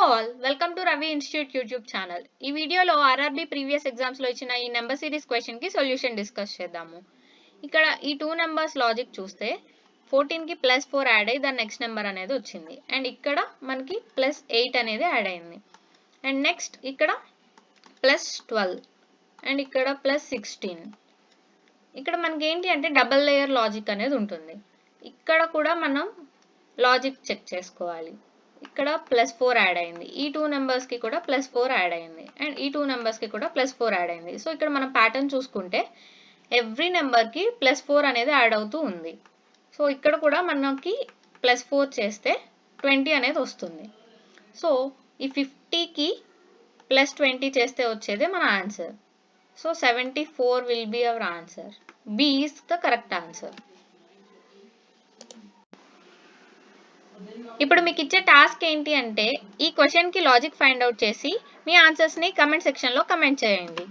all, welcome to Ravi Institute YouTube channel. ఈ వీడియోలో RRB previous exams లో ఇచ్చిన ఈ నెంబర్ సిరీస్ క్వశ్చన్ కి సొల్యూషన్ డిస్కస్ చేద్దాము. ఇక్కడ ఈ 2 నెంబర్స్ లాజిక్ చూస్తే 14 కి +4 యాడ్ అయ్యి దాని నెక్స్ట్ నెంబర్ అనేది వచ్చింది. అండ్ ఇక్కడ మనకి +8 అనేది యాడ్ అయింది. అండ్ నెక్స్ట్ ఇక్కడ +12 అండ్ ఇక్కడ +16. ఇక్కడ మనకి ఏంటి అంటే డబుల్ లేయర్ లాజిక్ అనేది ఉంటుంది. ఇక్కడ కూడా మనం లాజిక్ చెక్ చేసుకోవాలి. ఇక్కడ +4 యాడ్ అయింది. ఈ 2 నెంబర్స్ కి కూడా +4 యాడ్ అయింది. అండ్ ఈ 2 నెంబర్స్ కి కూడా +4 యాడ్ అయింది. సో ఇక్కడ మనం ప్యాటర్న్ చూసుకుంటే ఎవ్రీ నెంబర్ కి +4 అనేది యాడ్ అవుతూ ఉంది. సో ఇక్కడ కూడా మనకి +4 చేస్తే 20 అనేది వస్తుంది. సో ఈ 50 కి +20 చేస్తే వచ్చేదే మన answer. So 74 will be our answer. B is the correct answer. ఇప్పుడు మీకు ఇచ్చే టాస్క్ ఏంటి అంటే ఈ క్వశ్చన్ కి లాజిక్ ఫైండ్ అవుట్ చేసి మీ ఆన్సర్స్ ని కమెంట్ సెక్షన్ లో కమెంట్ చేయండి.